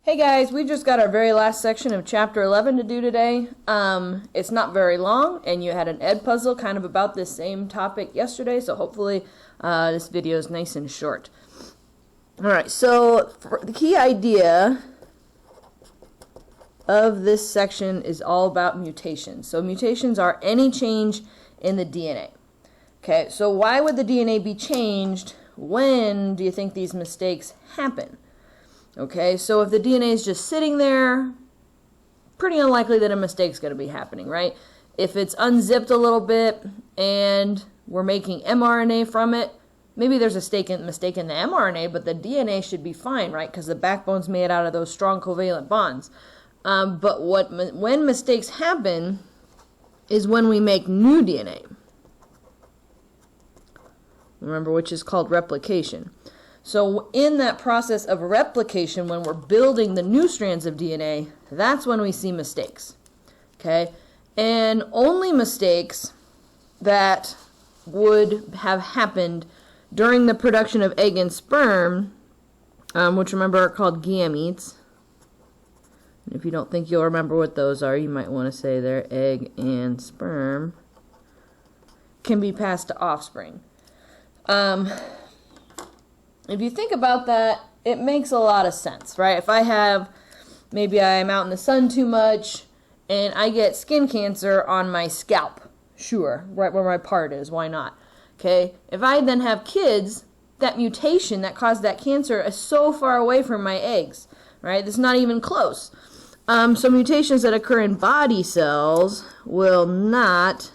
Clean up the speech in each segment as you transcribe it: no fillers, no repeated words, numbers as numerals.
Hey guys, we just got our very last section of chapter 11 to do today. It's not very long, and you had an ed puzzle kind of about this same topic yesterday, so hopefully this video is nice and short. Alright, so the key idea of this section is all about mutations. So mutations are any change in the DNA. Okay, so why would the DNA be changed? When do you think these mistakes happen? Okay, so if the DNA is just sitting there, pretty unlikely that a mistake's going to be happening, right? If it's unzipped a little bit and we're making mRNA from it, maybe there's a mistake in the mRNA, but the DNA should be fine, right? Because the backbone's made out of those strong covalent bonds. But when mistakes happen is when we make new DNA. Remember, which is called replication. So in that process of replication, when we're building the new strands of DNA, that's when we see mistakes. Okay? And only mistakes that would have happened during the production of egg and sperm, which remember are called gametes. And if you don't think you'll remember what those are, you might want to say they're egg and sperm, can be passed to offspring. If you think about that, it makes a lot of sense, right? If maybe I'm out in the sun too much and I get skin cancer on my scalp, sure, right where my part is, why not? Okay, if I then have kids, that mutation that caused that cancer is so far away from my eggs, right? It's not even close. So mutations that occur in body cells will not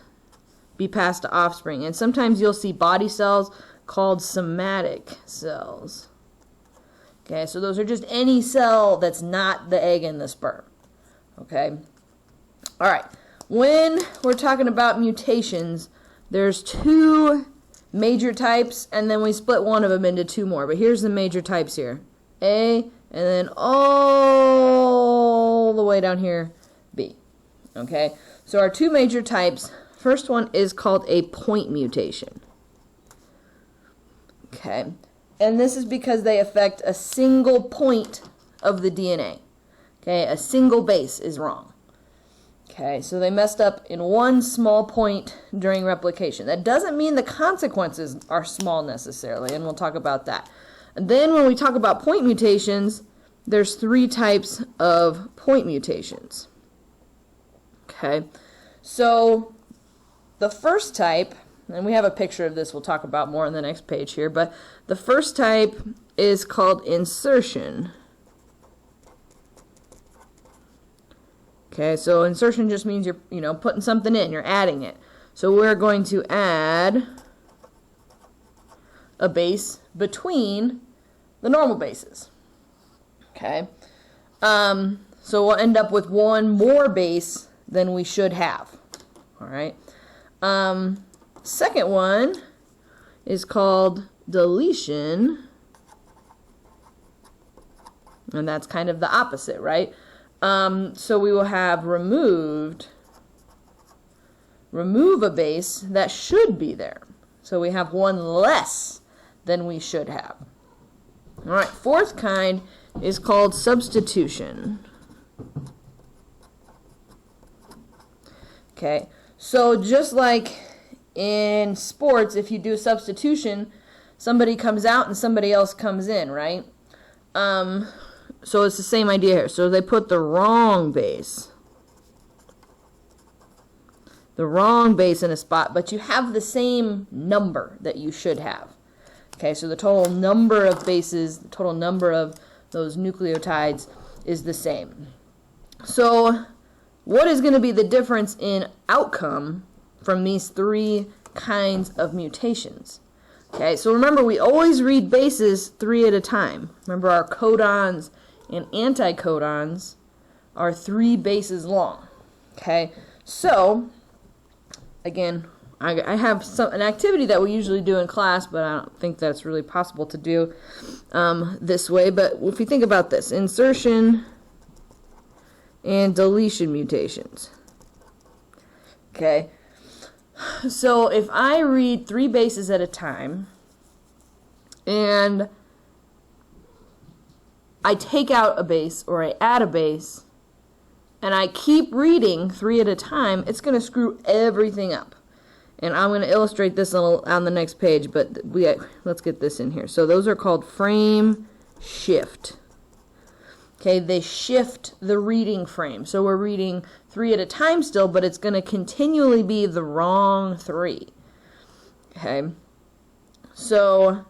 be passed to offspring. And sometimes you'll see body cells called somatic cells. Okay, so those are just any cell that's not the egg and the sperm. Okay? All right. When we're talking about mutations, there's two major types, and then we split one of them into two more. But here's the major types here. A, and then all the way down here, B. Okay? So our two major types, first one is called a point mutation. Okay, and this is because they affect a single point of the DNA. Okay, a single base is wrong. Okay, so they messed up in one small point during replication. That doesn't mean the consequences are small necessarily, and we'll talk about that. And then when we talk about point mutations, there's three types of point mutations. Okay, so the first type, and we have a picture of this we'll talk about more on the next page here, but the first type is called insertion. Okay, so insertion just means you're putting something in, you're adding it. So we're going to add a base between the normal bases. Okay, so we'll end up with one more base than we should have. All right. Second one is called deletion, and that's kind of the opposite, right? So we will have remove a base that should be there. So we have one less than we should have. All right, fourth kind is called substitution. Okay, so just like in sports, if you do substitution, somebody comes out and somebody else comes in, right? So it's the same idea here. So they put the wrong base in a spot, but you have the same number that you should have. Okay, so the total number of bases, the total number of those nucleotides is the same. So what is going to be the difference in outcome from these three kinds of mutations? Okay, so remember, we always read bases three at a time. Remember, our codons and anticodons are 3 bases long. Okay, so again, I have an activity that we usually do in class, but I don't think that's really possible to do this way. But if you think about this, insertion and deletion mutations. Okay, so if I read 3 bases at a time, and I take out a base or I add a base, and I keep reading 3 at a time, it's going to screw everything up. And I'm going to illustrate this on the next page, but let's get this in here. So those are called frame shift. Okay, they shift the reading frame. So we're reading 3 at a time still, but it's going to continually be the wrong 3. Okay, so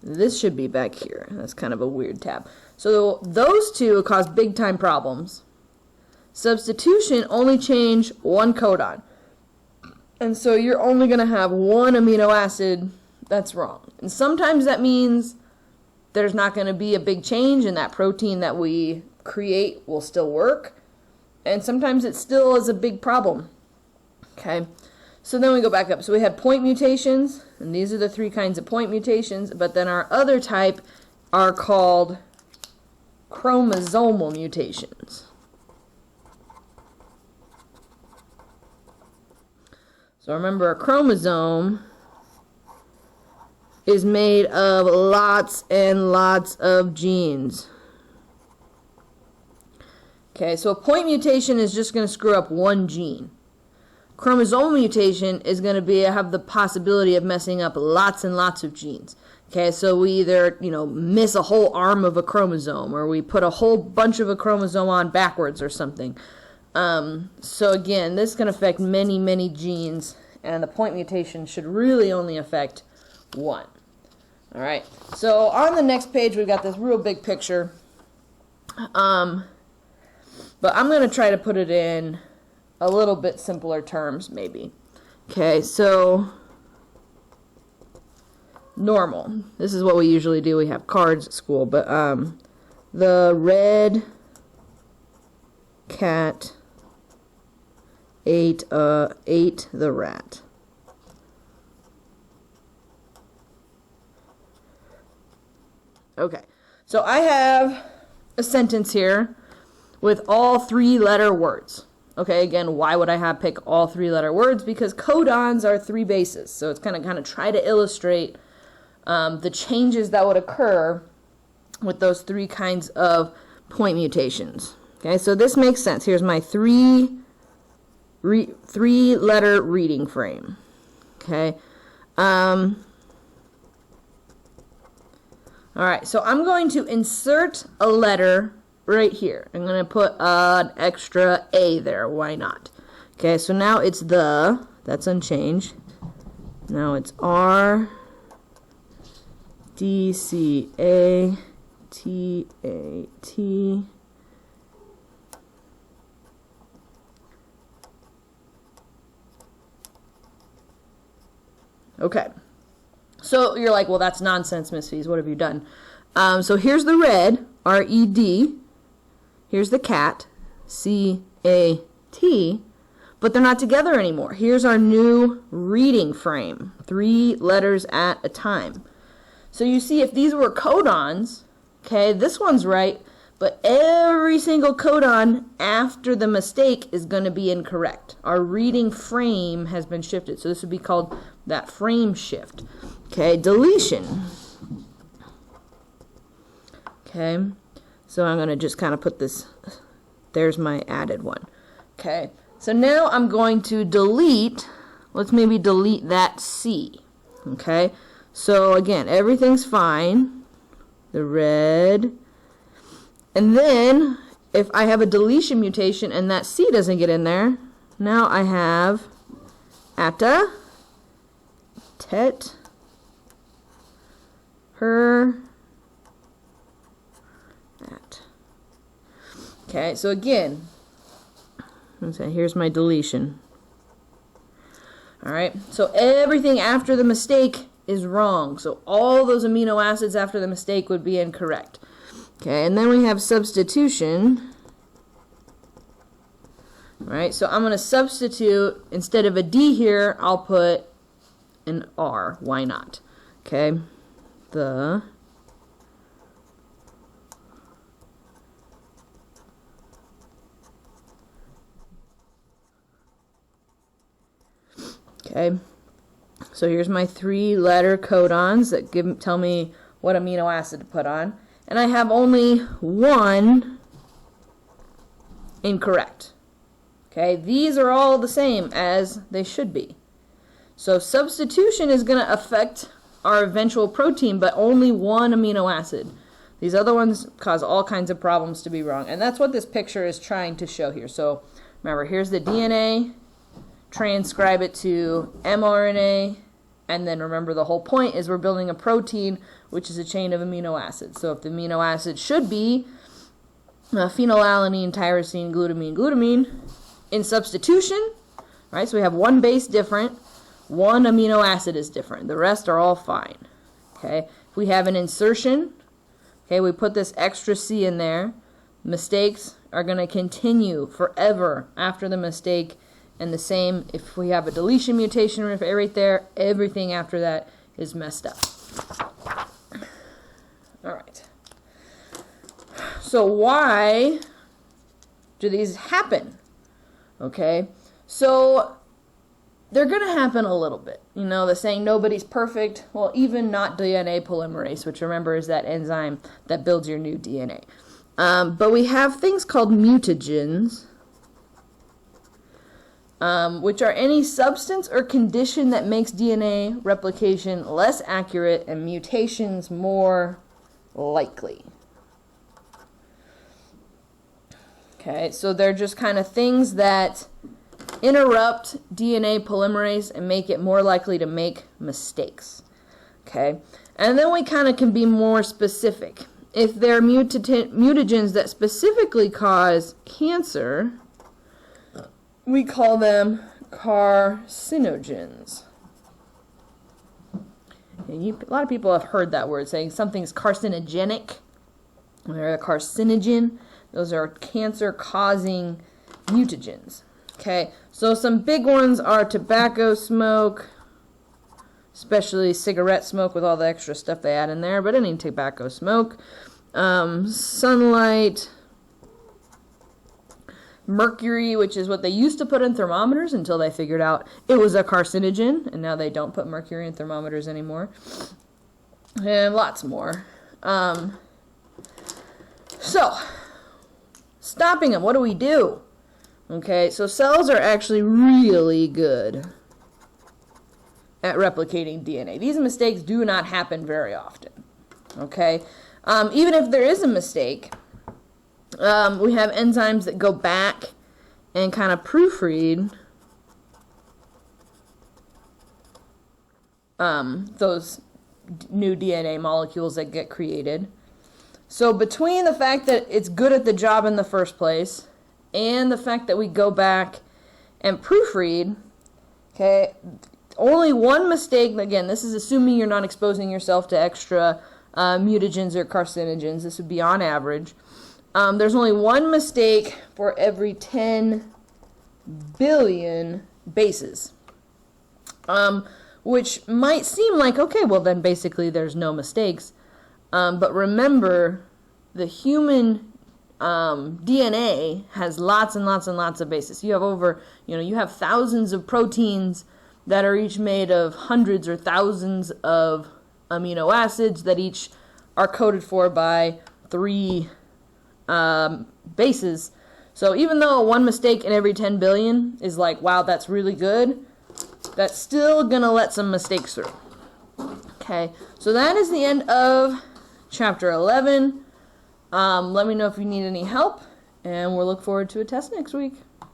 this should be back here. That's kind of a weird tab. So those two cause big time problems. Substitution only change one codon. And so you're only going to have one amino acid that's wrong. And sometimes that means there's not going to be a big change and that protein that we create will still work. And sometimes it still is a big problem. Okay, so then we go back up. So we had point mutations, and these are the 3 kinds of point mutations. But then our other type are called chromosomal mutations. So remember, a chromosome is made of lots and lots of genes. Okay, so a point mutation is just going to screw up one gene. Chromosomal mutation is going to have the possibility of messing up lots and lots of genes. Okay, so we either, miss a whole arm of a chromosome, or we put a whole bunch of a chromosome on backwards or something. So again, this can affect many, many genes, and the point mutation should really only affect one. All right, so on the next page, we've got this real big picture. But I'm going to try to put it in a little bit simpler terms, maybe. Okay, so normal. This is what we usually do. We have cards at school, but the red cat ate the rat. Okay, so I have a sentence here with all 3-letter words. Okay, again, why would I pick all 3-letter words? Because codons are 3 bases, so it's kind of try to illustrate the changes that would occur with those 3 kinds of point mutations. Okay, so this makes sense. Here's my 3-letter reading frame. Okay. All right, so I'm going to insert a letter right here. I'm going to put an extra A there. Why not? Okay, so now it's the, that's unchanged. Now it's R, D, C, A, T, A, T. Okay. So you're like, well, that's nonsense, Miss Fees. What have you done? So here's the red, R-E-D. Here's the cat, C-A-T. But they're not together anymore. Here's our new reading frame, 3 letters at a time. So you see, if these were codons, okay, this one's right, but every single codon after the mistake is going to be incorrect. Our reading frame has been shifted. So this would be called that frame shift. Okay, deletion. Okay, so I'm going to just kind of put this, there's my added one. Okay, so now I'm going to delete, let's maybe delete that C. Okay, so again, everything's fine. The red. And then, if I have a deletion mutation and that C doesn't get in there, now I have atta, tet, her, at. Okay, so again, here's my deletion. Alright, so everything after the mistake is wrong. So all those amino acids after the mistake would be incorrect. Okay, and then we have substitution. Alright, so I'm going to substitute, instead of a D here, I'll put an R. Why not? Okay, the okay, so here's my 3-letter codons that tell me what amino acid to put on. and I have only one incorrect. Okay, these are all the same as they should be. So substitution is going to affect our eventual protein, but only one amino acid. These other ones cause all kinds of problems to be wrong, and that's what this picture is trying to show here. So remember, here's the DNA, transcribe it to mRNA, and then remember the whole point is we're building a protein, which is a chain of amino acids. So if the amino acid should be phenylalanine, tyrosine, glutamine, in substitution, right? So we have one base different, one amino acid is different. The rest are all fine. Okay. If we have an insertion, okay, we put this extra C in there. Mistakes are going to continue forever after the mistake, and the same if we have a deletion mutation right there, everything after that is messed up. All right. So why do these happen? Okay, so they're going to happen a little bit. You know, the saying nobody's perfect. Well, even not DNA polymerase, which remember is that enzyme that builds your new DNA. But we have things called mutagens, which are any substance or condition that makes DNA replication less accurate and mutations more likely. Okay, so they're just kind of things that interrupt DNA polymerase and make it more likely to make mistakes. Okay, and then we kind of can be more specific. If they're mutagens that specifically cause cancer, we call them carcinogens. And a lot of people have heard that word, saying something's carcinogenic. They're a carcinogen. Those are cancer-causing mutagens. Okay, so some big ones are tobacco smoke, especially cigarette smoke with all the extra stuff they add in there, but any tobacco smoke, sunlight, mercury, which is what they used to put in thermometers until they figured out it was a carcinogen, and now they don't put mercury in thermometers anymore, and lots more. So, stopping them, what do we do? Okay, so cells are actually really good at replicating DNA. These mistakes do not happen very often. Okay, even if there is a mistake, we have enzymes that go back and kind of proofread those new DNA molecules that get created. So between the fact that it's good at the job in the first place and the fact that we go back and proofread, okay, only one mistake, again, this is assuming you're not exposing yourself to extra mutagens or carcinogens. This would be on average. There's only one mistake for every 10 billion bases, which might seem like, okay, well then basically there's no mistakes. But remember, the human DNA has lots and lots and lots of bases. You have you have thousands of proteins that are each made of hundreds or thousands of amino acids that each are coded for by 3 bases. So even though one mistake in every 10 billion is like, wow, that's really good, that's still going to let some mistakes through. Okay, so that is the end of Chapter 11. Let me know if you need any help, and we'll look forward to a test next week.